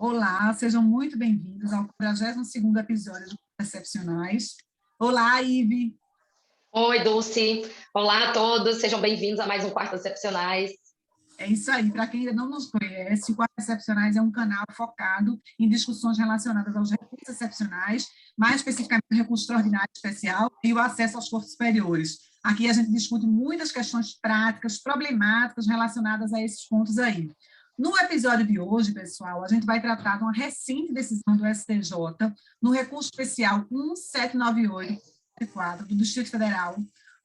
Olá, sejam muito bem-vindos ao 42º episódio do Excepcionais. Olá, Ive. Oi, Dulce. Olá a todos, sejam bem-vindos a mais um Quarto Excepcionais. É isso aí, para quem ainda não nos conhece, o Quarto Excepcionais é um canal focado em discussões relacionadas aos recursos excepcionais, mais especificamente o recurso extraordinário especial e o acesso aos corpos superiores. Aqui a gente discute muitas questões práticas, problemáticas relacionadas a esses pontos aí. No episódio de hoje, pessoal, a gente vai tratar de uma recente decisão do STJ no recurso especial 1798 do Distrito Federal,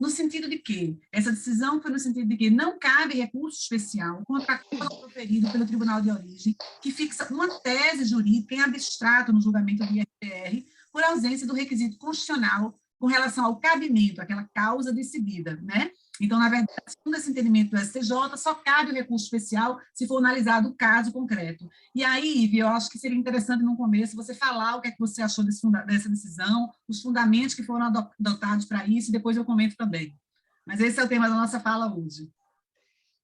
no sentido de que essa decisão foi no sentido de que não cabe recurso especial contra acordo proferido pelo Tribunal de Origem, que fixa uma tese jurídica em abstrato no julgamento do IRPR, por ausência do requisito constitucional com relação ao cabimento, aquela causa decidida, né? Então, na verdade, segundo esse entendimento do STJ, só cabe o recurso especial se for analisado o caso concreto. E aí, Ive, eu acho que seria interessante, no começo, você falar o que é que você achou dessa decisão, os fundamentos que foram adotados para isso, e depois eu comento também. Mas esse é o tema da nossa fala hoje.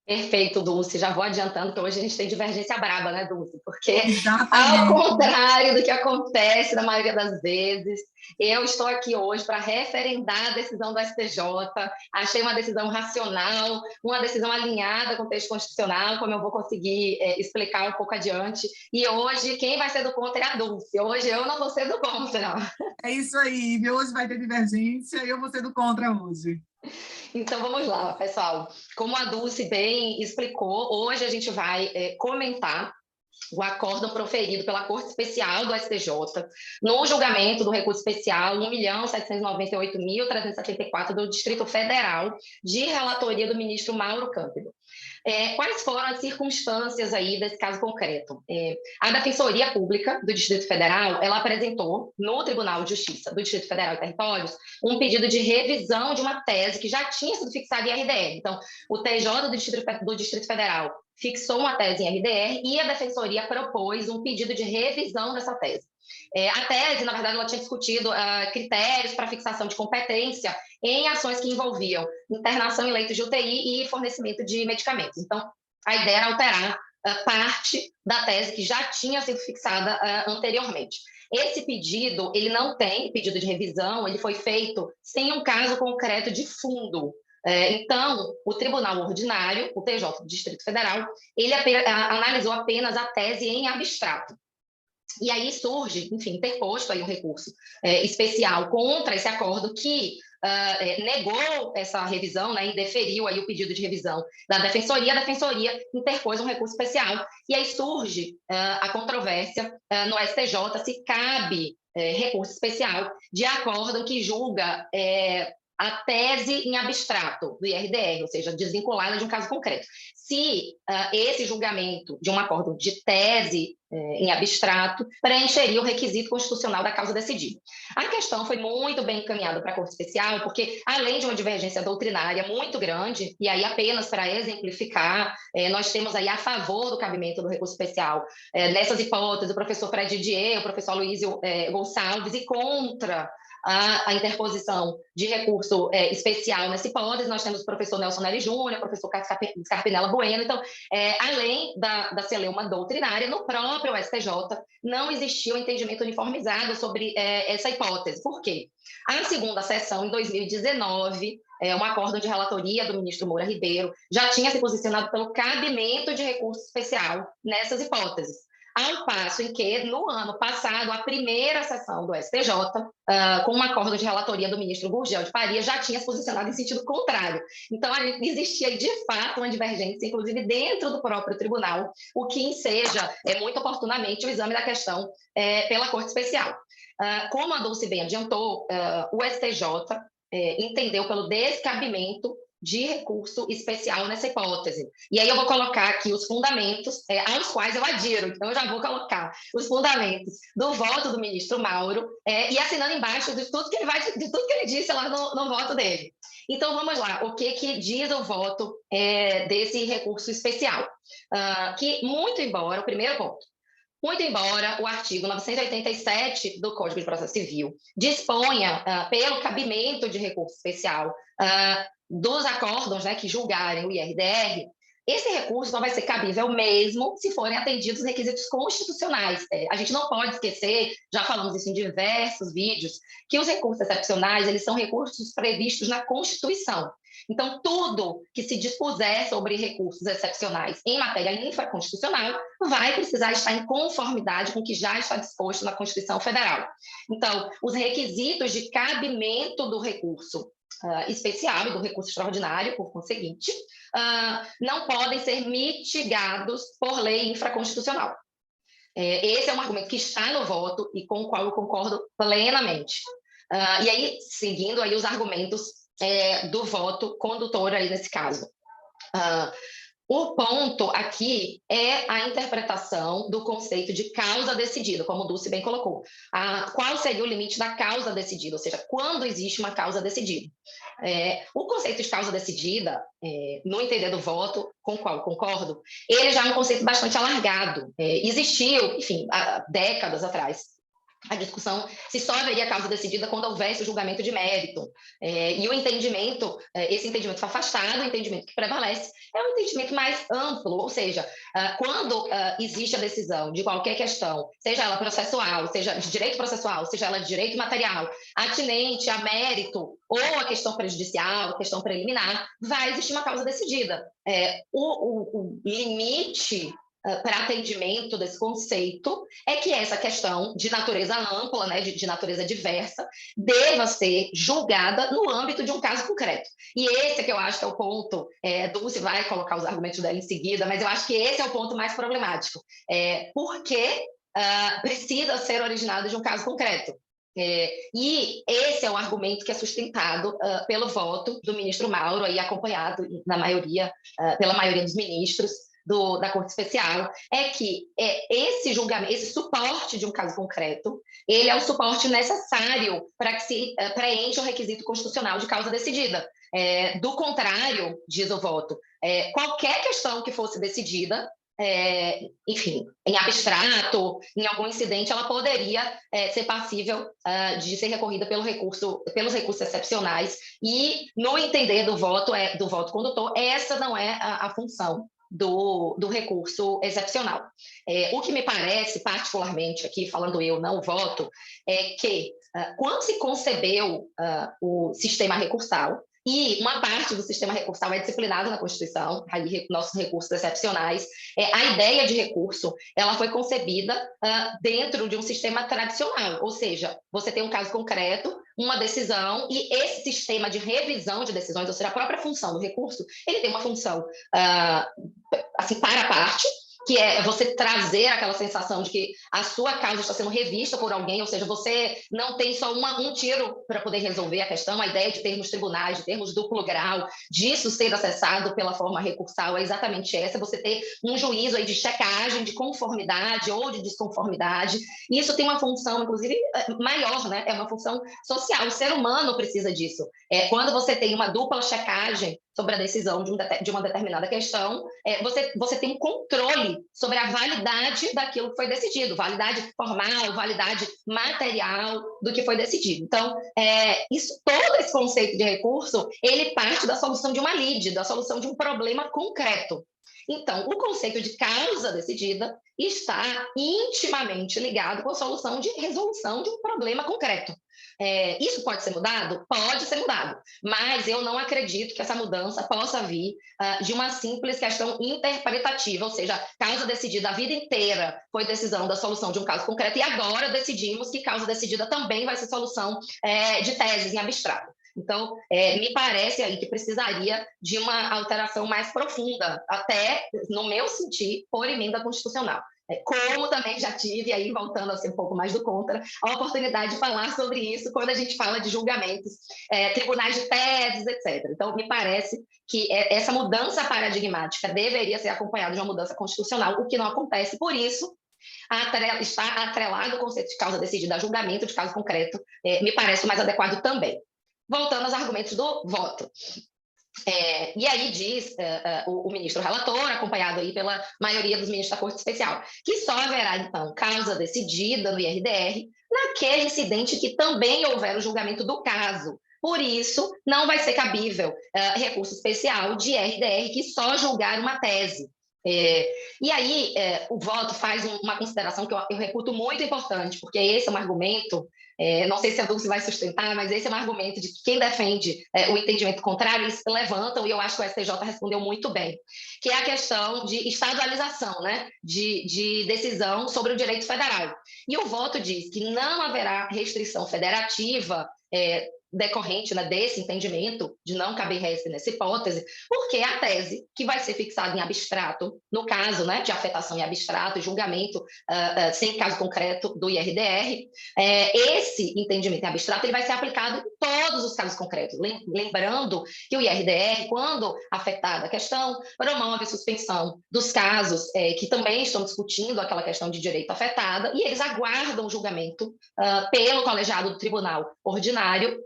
Perfeito, Dulce. Já vou adiantando que hoje a gente tem divergência braba, né, Dulce? Porque, ao Exatamente. contrário do que acontece na maioria das vezes, eu estou aqui hoje para referendar a decisão do STJ. Achei uma decisão racional, uma decisão alinhada com o texto constitucional, como eu vou conseguir explicar um pouco adiante. E hoje, quem vai ser do contra é a Dulce. Hoje eu não vou ser do contra. É isso aí, Ive. Hoje vai ter divergência e eu vou ser do contra hoje. Então vamos lá, pessoal. Como a Dulce bem explicou, hoje a gente vai comentar o acórdão proferido pela Corte Especial do STJ no julgamento do recurso especial 1.798.374 do Distrito Federal, de relatoria do ministro Mauro Cândido. Quais foram as circunstâncias aí desse caso concreto? A Defensoria Pública do Distrito Federal, ela apresentou no Tribunal de Justiça do Distrito Federal e Territórios um pedido de revisão de uma tese que já tinha sido fixada em RDR. Então, o TJ do Distrito Federal fixou uma tese em RDR e a Defensoria propôs um pedido de revisão dessa tese. A tese, na verdade, ela tinha discutido critérios para fixação de competência em ações que envolviam internação em leitos de UTI e fornecimento de medicamentos. Então, a ideia era alterar parte da tese que já tinha sido fixada anteriormente. Esse pedido, ele não tem pedido de revisão, ele foi feito sem um caso concreto de fundo. Então, o Tribunal Ordinário, o TJ do Distrito Federal, ele analisou apenas a tese em abstrato. E aí surge, enfim, interposto aí um recurso especial contra esse acordo que negou essa revisão, né, indeferiu aí o pedido de revisão da Defensoria. A Defensoria interpôs um recurso especial. E aí surge a controvérsia no STJ se cabe recurso especial de acórdão que julga a tese em abstrato do IRDR, ou seja, desvinculada de um caso concreto. Se esse julgamento de um acordo de tese em abstrato preencheria o requisito constitucional da causa decidida. A questão foi muito bem encaminhada para a Corte Especial, porque, além de uma divergência doutrinária muito grande, e aí apenas para exemplificar, nós temos aí a favor do cabimento do recurso especial, nessas hipóteses, o professor Fred Didier, o professor Aloysio Gonçalves, e contra a interposição de recurso especial nessa hipótese, nós temos o professor Nelson Nery Júnior, o professor Scarpinella Bueno. Então, além da celeuma doutrinária, no próprio STJ não existia um entendimento uniformizado sobre essa hipótese. Por quê? A segunda sessão, em 2019, um acórdão de relatoria do ministro Moura Ribeiro, já tinha se posicionado pelo cabimento de recurso especial nessas hipóteses. Ao passo em que, no ano passado, a primeira sessão do STJ, com um acordo de relatoria do ministro Gurgel de Faria, já tinha se posicionado em sentido contrário. Então, existia, de fato, uma divergência, inclusive dentro do próprio tribunal, o que enseja, muito oportunamente, o exame da questão pela Corte Especial. Como a Dulce bem adiantou, o STJ entendeu pelo descabimento de recurso especial nessa hipótese. E aí eu vou colocar aqui os fundamentos aos quais eu adiro. Então, eu já vou colocar os fundamentos do voto do ministro Mauro e assinando embaixo de tudo que ele disse lá no voto dele. Então, vamos lá. O que diz o voto desse recurso especial? Que, muito embora, o primeiro ponto, muito embora o artigo 987 do Código de Processo Civil disponha, pelo cabimento de recurso especial, dos acórdãos, né, que julgarem o IRDR, esse recurso só vai ser cabível mesmo se forem atendidos os requisitos constitucionais. A gente não pode esquecer, já falamos isso em diversos vídeos, que os recursos excepcionais, eles são recursos previstos na Constituição. Então, tudo que se dispuser sobre recursos excepcionais em matéria infraconstitucional vai precisar estar em conformidade com o que já está disposto na Constituição Federal. Então, os requisitos de cabimento do recurso especial e do recurso extraordinário, por conseguinte, não podem ser mitigados por lei infraconstitucional. Esse é um argumento que está no voto e com o qual eu concordo plenamente. E aí, seguindo aí os argumentos do voto condutor aí nesse caso. O ponto aqui é a interpretação do conceito de causa decidida, como o Dulce bem colocou. Qual seria o limite da causa decidida, ou seja, quando existe uma causa decidida? O conceito de causa decidida, no entender do voto, com o qual eu concordo, ele já é um conceito bastante alargado. Existiu, enfim, há décadas atrás, a discussão se só haveria causa decidida quando houvesse o julgamento de mérito. E o entendimento, esse entendimento foi afastado, o entendimento que prevalece é um entendimento mais amplo, ou seja, quando existe a decisão de qualquer questão, seja ela processual, seja de direito processual, seja ela de direito material, atinente a mérito ou a questão prejudicial, a questão preliminar, vai existir uma causa decidida. O limite para atendimento desse conceito é que essa questão de natureza ampla, né, de natureza diversa, deva ser julgada no âmbito de um caso concreto. E esse é que eu acho que é o ponto, Dulce vai colocar os argumentos dela em seguida, mas eu acho que esse é o ponto mais problemático. Porque precisa ser originado de um caso concreto. E esse é um argumento que é sustentado pelo voto do ministro Mauro, aí acompanhado pela maioria dos ministros da Corte Especial, é que esse julgamento, esse suporte de um caso concreto, ele é o suporte necessário para que se preencha o requisito constitucional de causa decidida. Do contrário, diz o voto, qualquer questão que fosse decidida, enfim, em abstrato, em algum incidente, ela poderia ser passível de ser recorrida pelos recursos excepcionais, e no entender do voto condutor, essa não é a função do recurso excepcional. O que me parece, particularmente aqui, falando eu, não o voto, é que quando se concebeu o sistema recursal, e uma parte do sistema recursal é disciplinada na Constituição, aí nossos recursos excepcionais, a ideia de recurso, ela foi concebida dentro de um sistema tradicional, ou seja, você tem um caso concreto, uma decisão, e esse sistema de revisão de decisões, ou seja, a própria função do recurso, ele tem uma função assim, para a parte, que é você trazer aquela sensação de que a sua causa está sendo revista por alguém, ou seja, você não tem só um tiro para poder resolver a questão, a ideia de termos tribunais, de termos duplo grau, disso ser acessado pela forma recursal é exatamente essa, você ter um juízo aí de checagem, de conformidade ou de desconformidade, e isso tem uma função, inclusive, maior, né? É uma função social, o ser humano precisa disso. Quando você tem uma dupla checagem sobre a decisão de uma determinada questão, você tem um controle sobre a validade daquilo que foi decidido, validade formal, validade material do que foi decidido. Então, todo esse conceito de recurso, ele parte da solução de uma lide, da solução de um problema concreto. Então, o conceito de causa decidida está intimamente ligado com a solução de resolução de um problema concreto. Isso pode ser mudado? Pode ser mudado, mas eu não acredito que essa mudança possa vir de uma simples questão interpretativa, ou seja, causa decidida a vida inteira foi decisão da solução de um caso concreto e agora decidimos que causa decidida também vai ser solução de teses em abstrato. Então, me parece aí que precisaria de uma alteração mais profunda, até, no meu sentir, por emenda constitucional. Como também já tive, aí voltando a ser um pouco mais do contra, a oportunidade de falar sobre isso quando a gente fala de julgamentos, tribunais de teses, etc. Então, me parece que essa mudança paradigmática deveria ser acompanhada de uma mudança constitucional, o que não acontece. Por isso, está atrelado o conceito de causa decidida a julgamento de caso concreto, me parece mais adequado também. Voltando aos argumentos do voto. E aí diz o ministro relator, acompanhado aí pela maioria dos ministros da Corte Especial, que só haverá, então, causa decidida no IRDR naquele incidente que também houver o julgamento do caso, Por isso, não vai ser cabível recurso especial de RDR que só julgar uma tese. E aí, o voto faz uma consideração que eu reputo muito importante, porque esse é um argumento, não sei se a Dulce vai sustentar, mas esse é um argumento de que quem defende o entendimento contrário, eles levantam, e eu acho que o STJ respondeu muito bem, que é a questão de estadualização, né, de decisão sobre o direito federal. E o voto diz que não haverá restrição federativa decorrente, né, desse entendimento de não caber RESP nessa hipótese, porque a tese que vai ser fixada em abstrato, no caso, né, de afetação em abstrato, julgamento sem caso concreto do IRDR, esse entendimento em abstrato ele vai ser aplicado em todos os casos concretos. Lembrando que o IRDR, quando afetada a questão, promove suspensão dos casos que também estão discutindo aquela questão de direito afetada, e eles aguardam o julgamento pelo colegiado do tribunal ordinário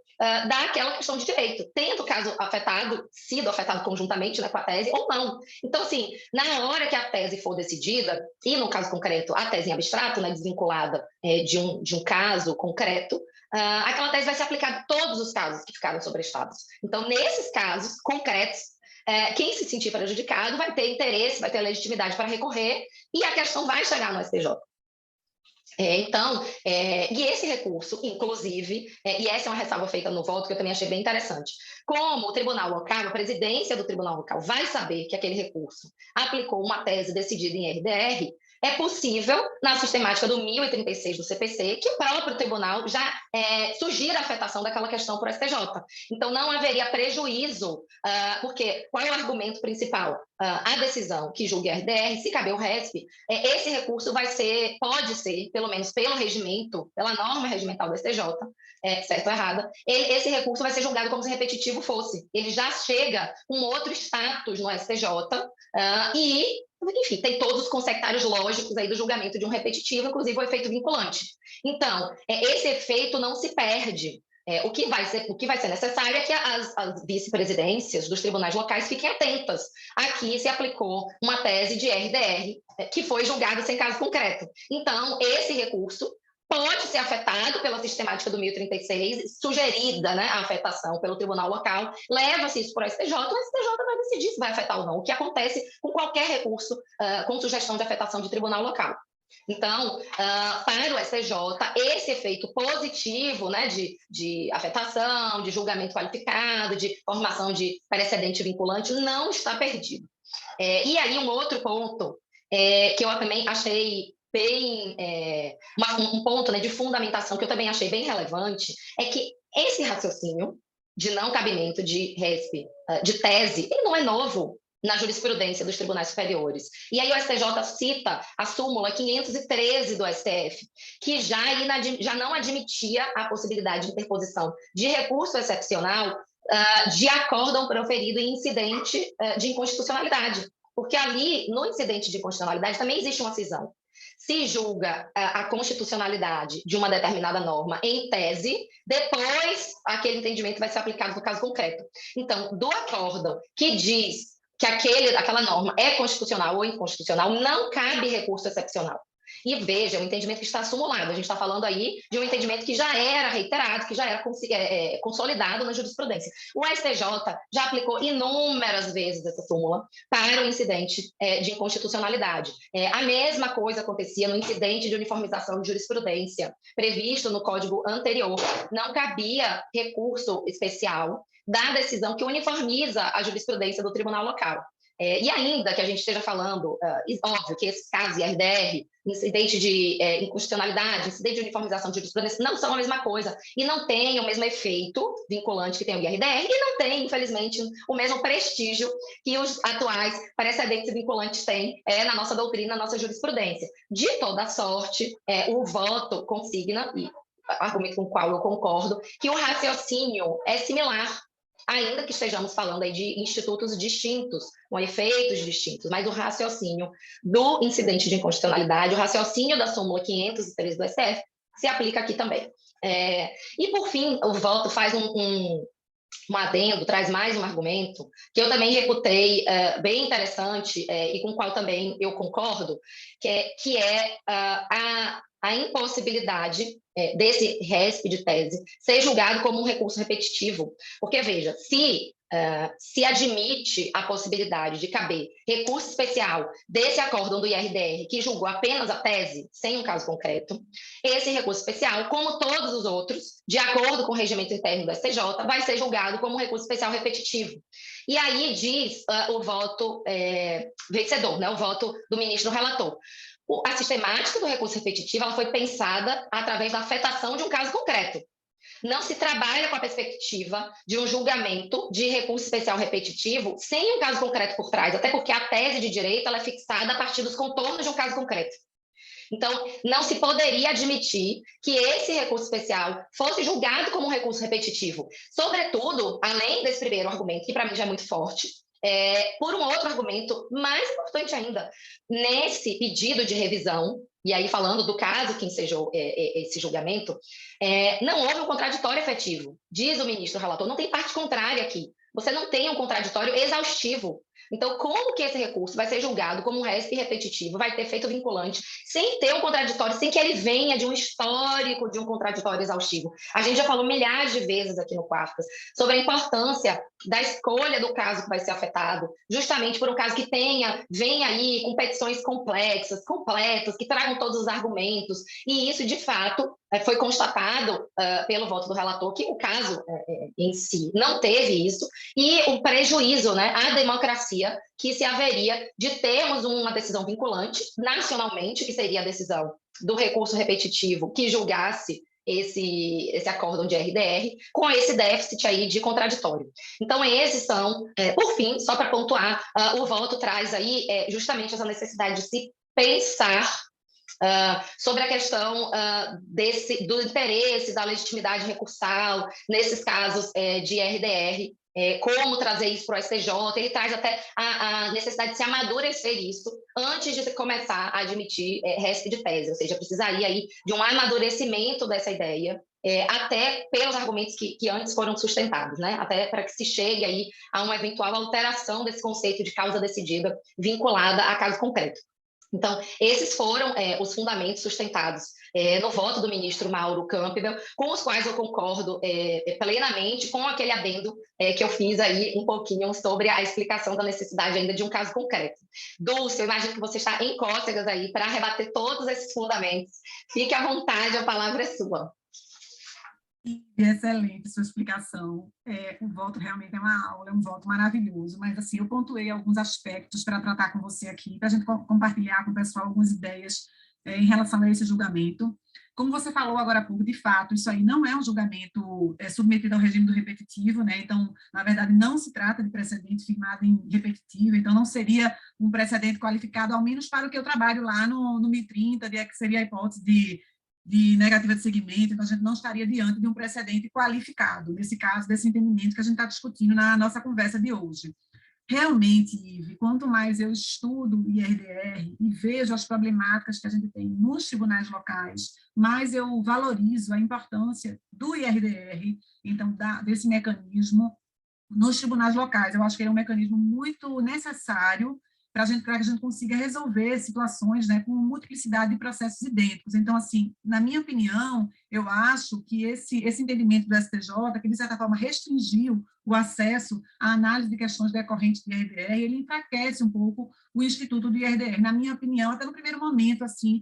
daquela questão de direito, tendo o caso afetado, sido afetado conjuntamente, né, com a tese ou não. Então, assim, na hora que a tese for decidida, e no caso concreto, a tese em abstrato, né, desvinculada de um caso concreto, aquela tese vai ser aplicada em todos os casos que ficaram sobrestados. Então, nesses casos concretos, quem se sentir prejudicado vai ter interesse, vai ter legitimidade para recorrer, e a questão vai chegar no STJ. Então, e esse recurso, inclusive, e essa é uma ressalva feita no voto que eu também achei bem interessante, como o tribunal local, a presidência do tribunal local vai saber que aquele recurso aplicou uma tese decidida em RDR, é possível, na sistemática do 1036 do CPC, que o próprio tribunal já sugira a afetação daquela questão por STJ. Então, não haveria prejuízo, porque qual é o argumento principal? A decisão que julgue RDR, se caber o RESP, esse recurso pode ser, pelo menos pelo regimento, pela norma regimental do STJ, certo ou errada, esse recurso vai ser julgado como se repetitivo fosse. Ele já chega com outro status no STJ enfim, tem todos os consectários lógicos aí do julgamento de um repetitivo, inclusive o efeito vinculante. Então, esse efeito não se perde. O que vai ser necessário é que as vice-presidências dos tribunais locais fiquem atentas. Aqui se aplicou uma tese de RDR que foi julgada sem caso concreto. Então, esse recurso pode ser afetado pela sistemática do 1036, sugerida, né, a afetação pelo tribunal local, leva-se isso para o STJ, o STJ vai decidir se vai afetar ou não, o que acontece com qualquer recurso com sugestão de afetação de tribunal local. Então, para o STJ, esse efeito positivo, né, de afetação, de julgamento qualificado, de formação de precedente vinculante, não está perdido. E aí, um outro ponto que eu também achei bem, um ponto, né, de fundamentação que eu também achei bem relevante, é que esse raciocínio de não cabimento de RESP, de tese, ele não é novo na jurisprudência dos tribunais superiores. E aí o STJ cita a súmula 513 do STF, que já não admitia a possibilidade de interposição de recurso excepcional de acórdão proferido em incidente de inconstitucionalidade. Porque ali, no incidente de inconstitucionalidade, também existe uma cisão. Se julga a constitucionalidade de uma determinada norma em tese, depois aquele entendimento vai ser aplicado no caso concreto. Então, do acórdão que diz que aquela norma é constitucional ou inconstitucional, não cabe recurso excepcional. E veja, o entendimento que está acumulado. A gente está falando aí de um entendimento que já era reiterado, que já era consolidado na jurisprudência. O STJ já aplicou inúmeras vezes essa súmula para o incidente de inconstitucionalidade. A mesma coisa acontecia no incidente de uniformização de jurisprudência, previsto no Código anterior. Não cabia recurso especial da decisão que uniformiza a jurisprudência do tribunal local. E ainda que a gente esteja falando, óbvio que esses casos IRDR, incidente de inconstitucionalidade, incidente de uniformização de jurisprudência, não são a mesma coisa e não tem o mesmo efeito vinculante que tem o IRDR e não tem, infelizmente, o mesmo prestígio que os atuais precedentes vinculantes têm na nossa doutrina, na nossa jurisprudência. De toda sorte, o voto consigna, e argumento com o qual eu concordo, que o raciocínio é similar, ainda que estejamos falando aí de institutos distintos, com efeitos distintos, mas o raciocínio do incidente de inconstitucionalidade, o raciocínio da súmula 513 do STF, se aplica aqui também. E, por fim, o voto faz um adendo, traz mais um argumento, que eu também reputei bem interessante e com o qual também eu concordo, que é a a impossibilidade desse RESP de tese ser julgado como um recurso repetitivo. Porque, veja, se admite a possibilidade de caber recurso especial desse acórdão do IRDR, que julgou apenas a tese, sem um caso concreto, esse recurso especial, como todos os outros, de acordo com o regimento interno do STJ, vai ser julgado como um recurso especial repetitivo. E aí diz o voto vencedor, né, o voto do ministro relator. A sistemática do recurso repetitivo ela foi pensada através da afetação de um caso concreto. Não se trabalha com a perspectiva de um julgamento de recurso especial repetitivo sem um caso concreto por trás, até porque a tese de direito ela é fixada a partir dos contornos de um caso concreto. Então, não se poderia admitir que esse recurso especial fosse julgado como um recurso repetitivo. Sobretudo, além desse primeiro argumento, que para mim já é muito forte, por um outro argumento mais importante ainda, nesse pedido de revisão, e aí falando do caso que ensejou esse julgamento, não houve um contraditório efetivo. Diz o ministro relator, não tem parte contrária aqui. Você não tem um contraditório exaustivo. Então, como que esse recurso vai ser julgado como um RESP repetitivo, vai ter efeito vinculante, sem ter um contraditório, sem que ele venha de um histórico de um contraditório exaustivo? A gente já falou milhares de vezes aqui no Quartas sobre a importância da escolha do caso que vai ser afetado, justamente por um caso que venha aí com petições complexas, completas, que tragam todos os argumentos, e isso, de fato, foi constatado pelo voto do relator que o caso em si não teve isso, e o prejuízo, né, à democracia que se haveria de termos uma decisão vinculante nacionalmente, que seria a decisão do recurso repetitivo que julgasse esse acórdão de RDR, com esse déficit aí de contraditório. Então, esses são, por fim, só para pontuar, o voto traz aí justamente essa necessidade de se pensar sobre a questão do interesse, da legitimidade recursal, nesses casos de RDR, como trazer isso para o STJ, ele traz até a necessidade de se amadurecer isso antes de começar a admitir RESP de tese, ou seja, precisaria aí de um amadurecimento dessa ideia, até pelos argumentos que antes foram sustentados, né? Até para que se chegue aí a uma eventual alteração desse conceito de causa decidida vinculada a caso concreto. Então, esses foram os fundamentos sustentados no voto do ministro Mauro Campbell, com os quais eu concordo plenamente, com aquele adendo que eu fiz aí um pouquinho sobre a explicação da necessidade ainda de um caso concreto. Dulce, eu imagino que você está em cócegas aí para rebater todos esses fundamentos. Fique à vontade, a palavra é sua. Excelente sua explicação. O voto realmente é uma aula, é um voto maravilhoso, mas assim, eu pontuei alguns aspectos para tratar com você aqui, para a gente compartilhar com o pessoal algumas ideias em relação a esse julgamento. Como você falou agora há pouco, de fato, isso aí não é um julgamento submetido ao regime do repetitivo, né? Então, na verdade, não se trata de precedente firmado em repetitivo, então não seria um precedente qualificado, ao menos para o que eu trabalho lá no 1030, que seria a hipótese de negativa de segmento, então a gente não estaria diante de um precedente qualificado, nesse caso, desse entendimento que a gente está discutindo na nossa conversa de hoje. Realmente, Ive, quanto mais eu estudo o IRDR e vejo as problemáticas que a gente tem nos tribunais locais, mais eu valorizo a importância do IRDR, então, desse mecanismo nos tribunais locais. Eu acho que ele é um mecanismo muito necessário para que a gente consiga resolver situações, né, com multiplicidade de processos idênticos. Então, assim, na minha opinião, eu acho que esse entendimento do STJ, que de certa forma restringiu o acesso à análise de questões decorrentes do IRDR, ele enfraquece um pouco o Instituto do IRDR. Na minha opinião, até no primeiro momento, assim,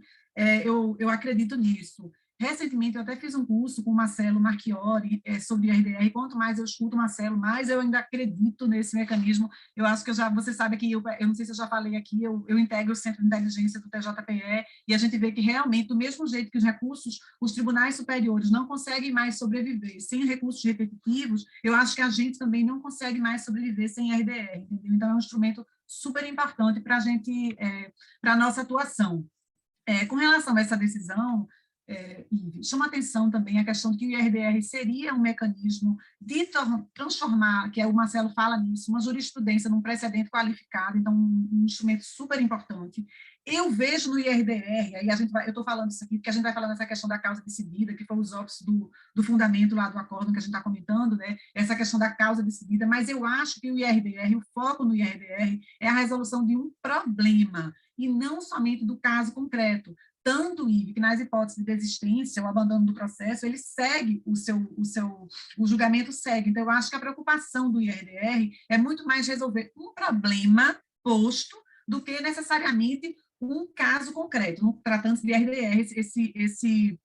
eu acredito nisso. Recentemente, eu até fiz um curso com o Marcelo Marchiori sobre IRDR. Quanto mais eu escuto o Marcelo, mais eu ainda acredito nesse mecanismo. Eu acho que você sabe que, eu não sei se eu já falei aqui, eu integro o Centro de Inteligência do TJPE, e a gente vê que realmente, do mesmo jeito que os recursos, os tribunais superiores não conseguem mais sobreviver sem recursos repetitivos, eu acho que a gente também não consegue mais sobreviver sem IRDR, entendeu? Então, é um instrumento super importante para a gente, para a nossa atuação. Com relação a essa decisão, chama atenção também a questão de que o IRDR seria um mecanismo de transformar, que o Marcelo fala nisso, uma jurisprudência num precedente qualificado, então um instrumento super importante. Eu vejo no IRDR, aí eu estou falando isso aqui, porque a gente vai falando dessa questão da causa decidida, que foi os óbitos do fundamento lá do acórdão que a gente está comentando, né? Essa questão da causa decidida, mas eu acho que o IRDR, o foco no IRDR é a resolução de um problema, e não somente do caso concreto. Tanto, Ive, que nas hipóteses de desistência, o abandono do processo, ele segue o julgamento segue. Então, eu acho que a preocupação do IRDR é muito mais resolver um problema posto do que necessariamente um caso concreto, tratando-se de IRDR, esse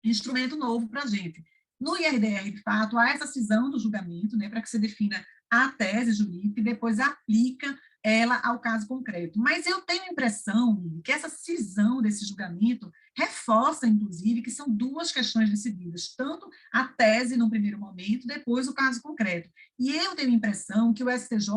instrumento novo para a gente. No IRDR, de fato, há essa cisão do julgamento, né, para que se defina a tese jurídica e depois aplica ela ao caso concreto. Mas eu tenho a impressão que essa cisão desse julgamento reforça, inclusive, que são duas questões decididas, tanto a tese no primeiro momento, depois o caso concreto. E eu tenho a impressão que o STJ,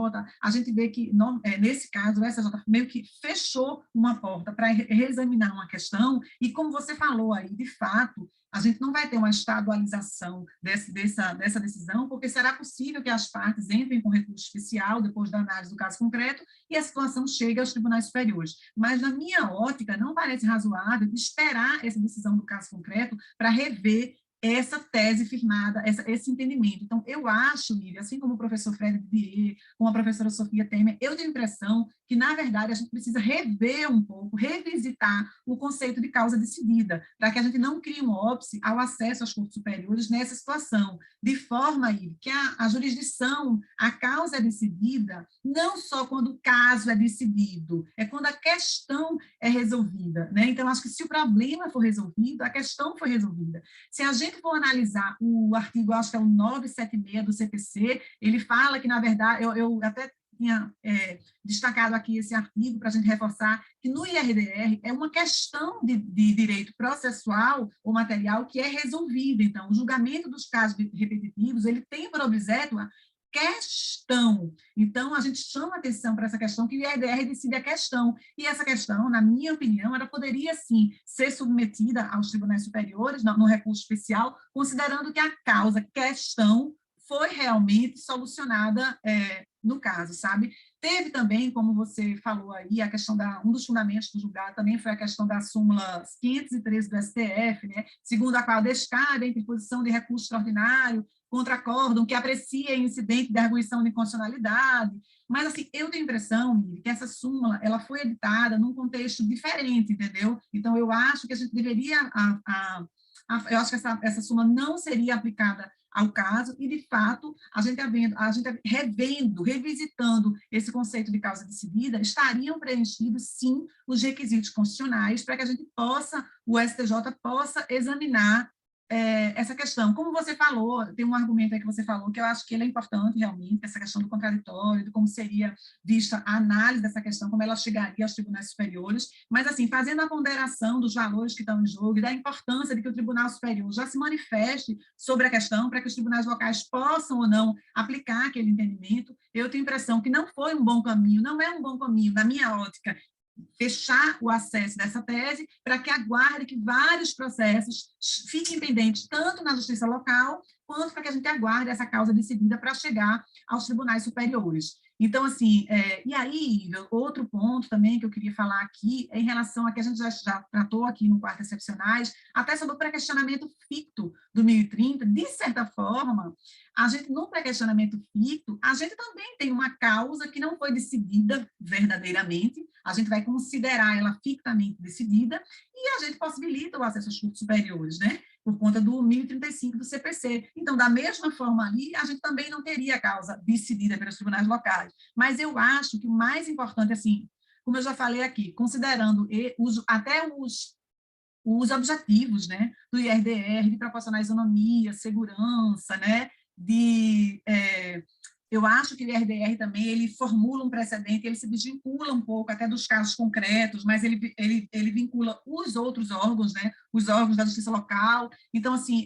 a gente vê que, nesse caso, o STJ meio que fechou uma porta para reexaminar uma questão, e como você falou aí, de fato, a gente não vai ter uma estadualização dessa decisão, porque será possível que as partes entrem com recurso especial, depois da análise do caso concreto, e a situação chegue aos tribunais superiores. Mas, na minha ótica, não parece razoável esperar essa decisão do caso concreto para rever essa tese firmada, esse entendimento. Então, eu acho, Lívia, assim como o professor Fred Didier, como a professora Sofia Temer, eu tenho a impressão que, na verdade, a gente precisa rever um pouco, revisitar o conceito de causa decidida, para que a gente não crie um óbice ao acesso às cortes superiores nessa situação, de forma aí que a jurisdição, a causa é decidida, não só quando o caso é decidido, é quando a questão é resolvida, né? Então, acho que se o problema for resolvido, a questão foi resolvida. Se a gente for analisar o artigo, acho que é o 976 do CPC, ele fala que, na verdade, eu até tinha destacado aqui esse artigo para a gente reforçar que no IRDR é uma questão de direito processual ou material que é resolvida. Então, o julgamento dos casos repetitivos, ele tem por objeto a questão. Então, a gente chama atenção para essa questão, que o IRDR decide a questão, e essa questão, na minha opinião, ela poderia, sim, ser submetida aos tribunais superiores, no recurso especial, considerando que a causa questão foi realmente solucionada no caso, sabe? Teve também, como você falou aí, a questão um dos fundamentos do julgado também foi a questão da súmula 513 do STF, né? Segundo a qual descabe a interposição de recurso extraordinário contra acórdão que aprecia incidente de arguição de inconstitucionalidade. Mas, assim, eu tenho a impressão, que essa súmula, ela foi editada num contexto diferente, entendeu? Então, eu acho que a gente deveria, eu acho que essa súmula não seria aplicada ao caso, e, de fato, a gente revendo, revisitando esse conceito de causa decidida, estariam preenchidos, sim, os requisitos constitucionais para que a gente possa, o STJ possa examinar essa questão. Como você falou, tem um argumento aí que você falou, que eu acho que ele é importante, realmente, essa questão do contraditório, de como seria vista a análise dessa questão, como ela chegaria aos tribunais superiores, mas, assim, fazendo a ponderação dos valores que estão em jogo e da importância de que o Tribunal Superior já se manifeste sobre a questão, para que os tribunais locais possam ou não aplicar aquele entendimento, eu tenho a impressão que não foi um bom caminho, não é um bom caminho, na minha ótica, fechar o acesso dessa tese para que aguarde que vários processos fiquem pendentes, tanto na justiça local, quanto para que a gente aguarde essa causa decidida para chegar aos tribunais superiores. Então, assim, e aí, outro ponto também que eu queria falar aqui é em relação a que a gente já tratou aqui no quarto excepcionais, até sobre o pré-questionamento ficto do 1030, de certa forma, a gente, no pré-questionamento ficto, a gente também tem uma causa que não foi decidida verdadeiramente, a gente vai considerar ela fictamente decidida, e a gente possibilita o acesso aos cursos superiores, né? Por conta do 1035 do CPC. Então, da mesma forma ali, a gente também não teria a causa decidida pelos tribunais locais. Mas eu acho que o mais importante, assim, como eu já falei aqui, considerando até os objetivos, né, do IRDR, de proporcionar isonomia, segurança, né, eu acho que o IRDR também, ele formula um precedente, ele se desvincula um pouco até dos casos concretos, mas ele vincula os outros órgãos, né, os órgãos da justiça local. Então, assim,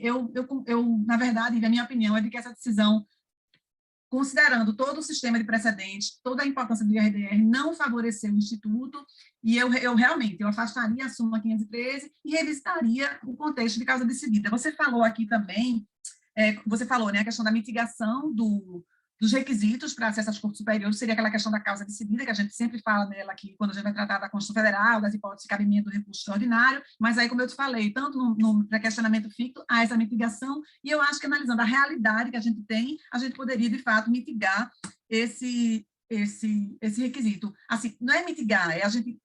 na verdade, a minha opinião é de que essa decisão, considerando todo o sistema de precedentes, toda a importância do IRDR, não favoreceu o Instituto, e eu realmente, eu afastaria a súmula 513 e revisitaria o contexto de causa decidida. Você falou aqui também, você falou, né, a questão da mitigação dos requisitos para acesso às cortes superiores seria aquela questão da causa decidida, que a gente sempre fala nela aqui, quando a gente vai tratar da Constituição Federal, das hipóteses de cabimento do recurso extraordinário, mas aí, como eu te falei, tanto no pré-questionamento ficto, há essa mitigação, e eu acho que analisando a realidade que a gente tem, a gente poderia, de fato, mitigar esse requisito. Assim, não é mitigar, é a gente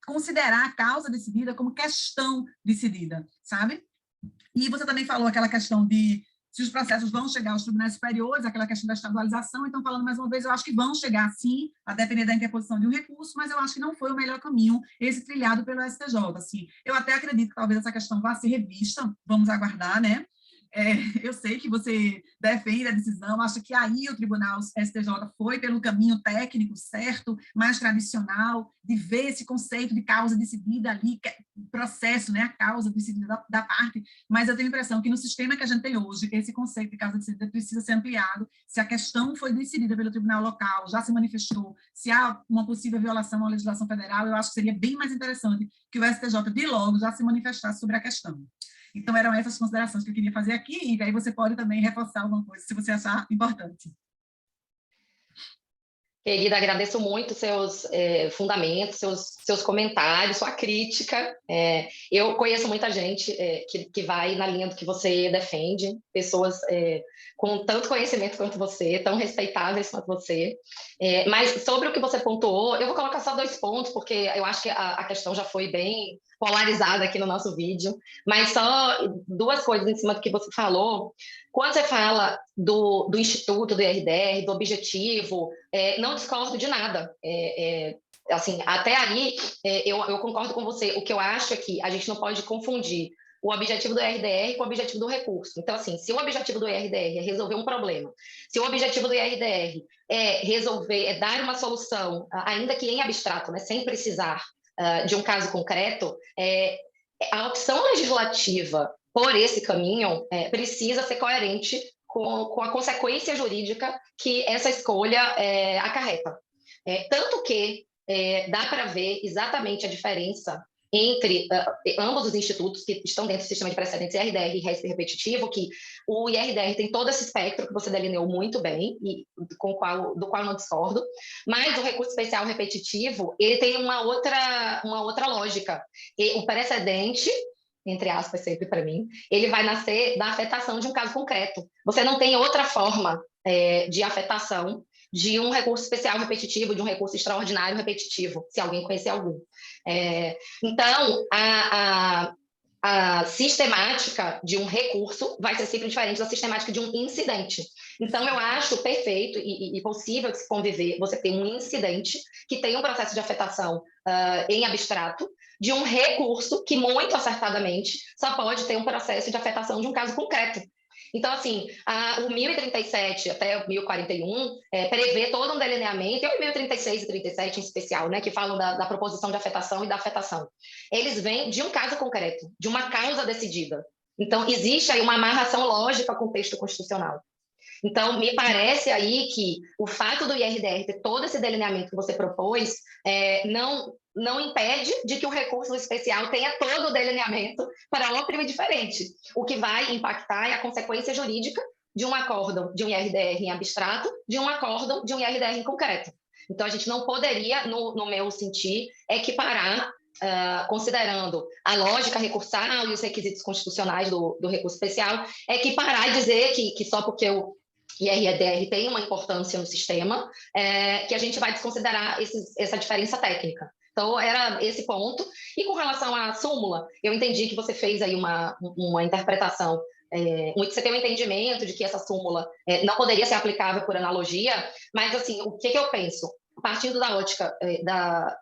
considerar a causa decidida como questão decidida, sabe? E você também falou aquela questão de se os processos vão chegar aos tribunais superiores, aquela questão da estadualização. Então, falando mais uma vez, eu acho que vão chegar, sim, a depender da interposição de um recurso, mas eu acho que não foi o melhor caminho esse trilhado pelo STJ. Assim, eu até acredito que talvez essa questão vá ser revista, vamos aguardar, né? Eu sei que você defende a decisão, acho que aí o Tribunal STJ foi pelo caminho técnico certo, mais tradicional, de ver esse conceito de causa decidida ali, processo, né, a causa decidida da parte, mas eu tenho a impressão que no sistema que a gente tem hoje, esse conceito de causa decidida precisa ser ampliado. Se a questão foi decidida pelo tribunal local, já se manifestou, se há uma possível violação à legislação federal, eu acho que seria bem mais interessante que o STJ, de logo, já se manifestasse sobre a questão. Então, eram essas considerações que eu queria fazer aqui, e aí você pode também reforçar alguma coisa, se você achar importante. Querida, agradeço muito seus fundamentos, seus comentários, sua crítica. Eu conheço muita gente que vai na linha do que você defende, pessoas com tanto conhecimento quanto você, tão respeitáveis quanto você. Mas sobre o que você pontuou, eu vou colocar só 2 pontos, porque eu acho que a questão já foi bem polarizada aqui no nosso vídeo, mas só 2 coisas em cima do que você falou. Quando você fala do Instituto, do IRDR, do objetivo, não discordo de nada. Assim, até aí, eu concordo com você. O que eu acho é que a gente não pode confundir o objetivo do IRDR com o objetivo do recurso. Então, assim, se o objetivo do IRDR é resolver um problema, se o objetivo do IRDR é dar uma solução, ainda que em abstrato, né, sem precisar de um caso concreto, a opção legislativa por esse caminho precisa ser coerente com a consequência jurídica que essa escolha acarreta. Tanto que dá para ver exatamente a diferença entre ambos os institutos que estão dentro do sistema de precedentes IRDR e RESP repetitivo, que o IRDR tem todo esse espectro que você delineou muito bem, e do qual eu não discordo, mas o recurso especial repetitivo, ele tem uma outra lógica. E o precedente, entre aspas, sempre para mim, ele vai nascer da afetação de um caso concreto. Você não tem outra forma de afetação de um recurso especial repetitivo, de um recurso extraordinário repetitivo, se alguém conhecer algum. Então, a sistemática de um recurso vai ser sempre diferente da sistemática de um incidente. Então, eu acho perfeito e possível de se conviver você ter um incidente que tem um processo de afetação em abstrato, de um recurso que, muito acertadamente, só pode ter um processo de afetação de um caso concreto. Então, assim, o 1037 até o 1041 prevê todo um delineamento, e o 1036 e 37 em especial, né, que falam da proposição de afetação e da afetação. Eles vêm de um caso concreto, de uma causa decidida. Então, existe aí uma amarração lógica com o texto constitucional. Então, me parece aí que o fato do IRDR ter todo esse delineamento que você propôs não impede de que o recurso especial tenha todo o delineamento para um crime diferente. O que vai impactar é a consequência jurídica de um acórdão de um IRDR em abstrato, de um acórdão de um IRDR em concreto. Então, a gente não poderia, no meu sentir, equiparar, considerando a lógica recursal e os requisitos constitucionais do recurso especial, equiparar e dizer que só porque o IRDR tem uma importância no sistema, que a gente vai desconsiderar essa diferença técnica. Então, era esse ponto. E com relação à súmula, eu entendi que você fez aí uma interpretação, você tem um entendimento de que essa súmula não poderia ser aplicável por analogia, mas, assim, o que eu penso? Partindo da ótica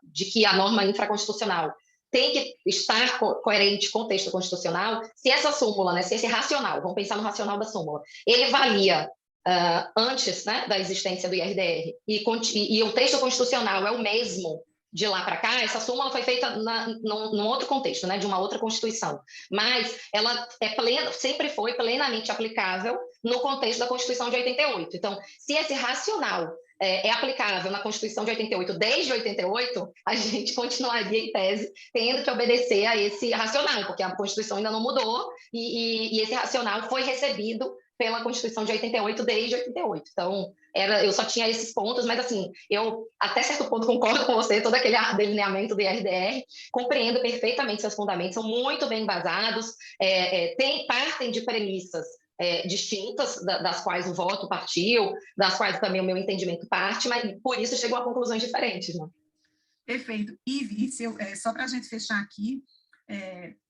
de que a norma infraconstitucional tem que estar coerente com o texto constitucional, se essa súmula, né, se esse racional, vamos pensar no racional da súmula, ele valia antes, né, da existência do IRDR, e o texto constitucional é o mesmo de lá para cá, essa súmula foi feita num outro contexto, né, de uma outra Constituição, mas ela sempre foi plenamente aplicável no contexto da Constituição de 88. Então, se esse racional é aplicável na Constituição de 88 desde 88, a gente continuaria, em tese, tendo que obedecer a esse racional, porque a Constituição ainda não mudou e esse racional foi recebido pela Constituição de 88, desde 88. Então, eu só tinha esses pontos, mas, assim, eu, até certo ponto, concordo com você, todo aquele delineamento do IRDR, compreendo perfeitamente seus fundamentos, são muito bem embasados, partem de premissas distintas, das quais o voto partiu, das quais também o meu entendimento parte, mas, por isso, chegou a conclusões diferentes, né? Perfeito. Ive, só para a gente fechar aqui,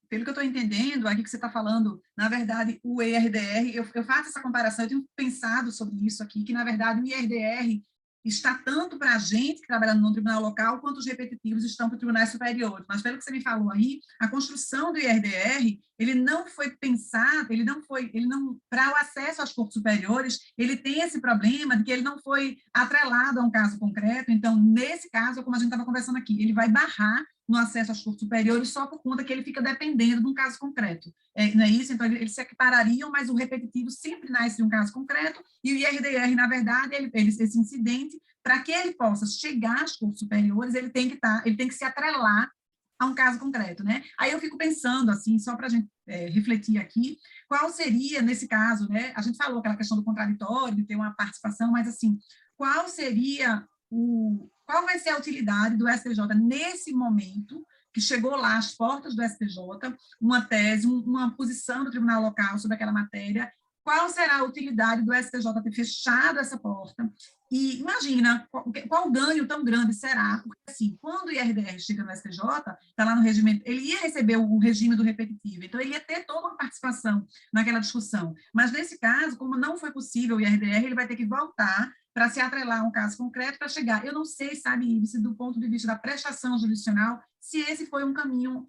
pelo que eu estou entendendo, aqui que você está falando, na verdade, o IRDR, eu faço essa comparação, eu tenho pensado sobre isso aqui, que, na verdade, o IRDR está tanto para a gente que trabalha no tribunal local, quanto os repetitivos estão para os tribunais superiores. Mas, pelo que você me falou aí, a construção do IRDR, ele não foi pensado, para o acesso às cortes superiores, ele tem esse problema de que ele não foi atrelado a um caso concreto. Então, nesse caso, como a gente estava conversando aqui, ele vai barrar no acesso às cortes superiores só por conta que ele fica dependendo de um caso concreto. Não é isso? Então, eles se equiparariam, mas o repetitivo sempre nasce de um caso concreto, e o IRDR, na verdade, esse incidente, para que ele possa chegar às cortes superiores, ele tem que se atrelar a um caso concreto, né? Aí eu fico pensando, assim, só para a gente refletir aqui, qual seria, nesse caso, né? A gente falou aquela questão do contraditório, de ter uma participação, mas, assim, qual vai ser a utilidade do STJ nesse momento, que chegou lá às portas do STJ, uma tese, uma posição do tribunal local sobre aquela matéria, qual será a utilidade do STJ ter fechado essa porta? E imagina qual o ganho tão grande será, porque, assim, quando o IRDR chega no STJ, está lá no regimento, ele ia receber o regime do repetitivo, então ele ia ter toda uma participação naquela discussão. Mas, nesse caso, como não foi possível o IRDR, ele vai ter que voltar para se atrelar a um caso concreto para chegar. Eu não sei, sabe, se do ponto de vista da prestação jurisdicional, se esse foi um caminho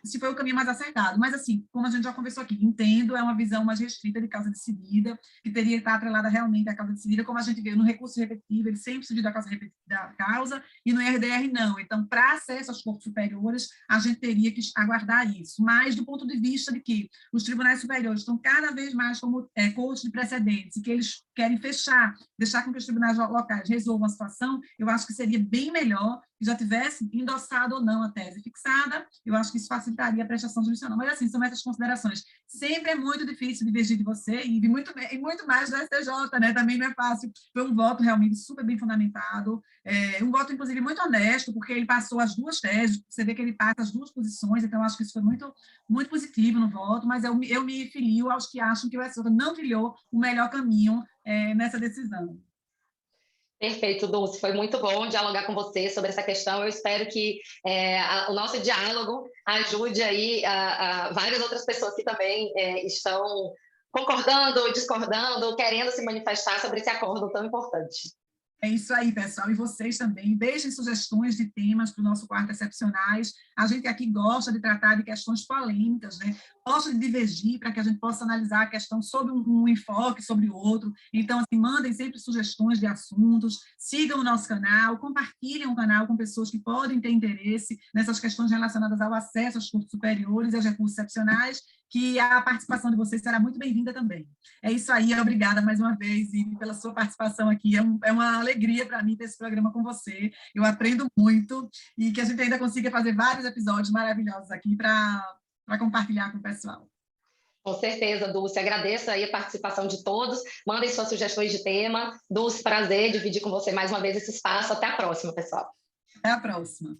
se foi o caminho mais acertado. Mas, assim, como a gente já conversou aqui, entendo, é uma visão mais restrita de causa decidida, que teria que estar atrelada realmente à causa decidida, como a gente vê no recurso repetitivo, ele sempre se da causa, e no IRDR não. Então, para acesso às cortes superiores, a gente teria que aguardar isso. Mas, do ponto de vista de que os tribunais superiores estão cada vez mais como cortes de precedentes, e que eles querem deixar com que os tribunais locais resolvam a situação, eu acho que seria bem melhor que já tivesse endossado ou não a tese fixada. Eu acho que isso facilitaria a prestação jurisdicional. Mas, assim, são essas considerações. Sempre é muito difícil divergir de você e muito mais do STJ, né? Também não é fácil. Foi um voto realmente super bem fundamentado, um voto, inclusive, muito honesto, porque ele passou as duas teses, você vê que ele passa as duas posições, então acho que isso foi muito, muito positivo no voto, mas eu me filio aos que acham que o STJ não trilhou o melhor caminho nessa decisão. Perfeito, Dulce. Foi muito bom dialogar com você sobre essa questão. Eu espero que o nosso diálogo ajude aí a várias outras pessoas que também estão concordando, discordando, querendo se manifestar sobre esse acordo tão importante. É isso aí, pessoal. E vocês também, deixem sugestões de temas para o nosso quarto Excepcionais. A gente aqui gosta de tratar de questões polêmicas, né? Gosta de divergir para que a gente possa analisar a questão sobre um enfoque, sobre o outro. Então, assim, mandem sempre sugestões de assuntos, sigam o nosso canal, compartilhem o canal com pessoas que podem ter interesse nessas questões relacionadas ao acesso aos cursos superiores e aos recursos excepcionais, que a participação de vocês será muito bem-vinda também. É isso aí, obrigada mais uma vez, Ive, pela sua participação aqui. É uma alegria para mim ter esse programa com você. Eu aprendo muito e que a gente ainda consiga fazer vários episódios maravilhosos aqui para compartilhar com o pessoal. Com certeza, Dulce. Agradeço aí a participação de todos. Mandem suas sugestões de tema. Dulce, prazer dividir com você mais uma vez esse espaço. Até a próxima, pessoal. Até a próxima.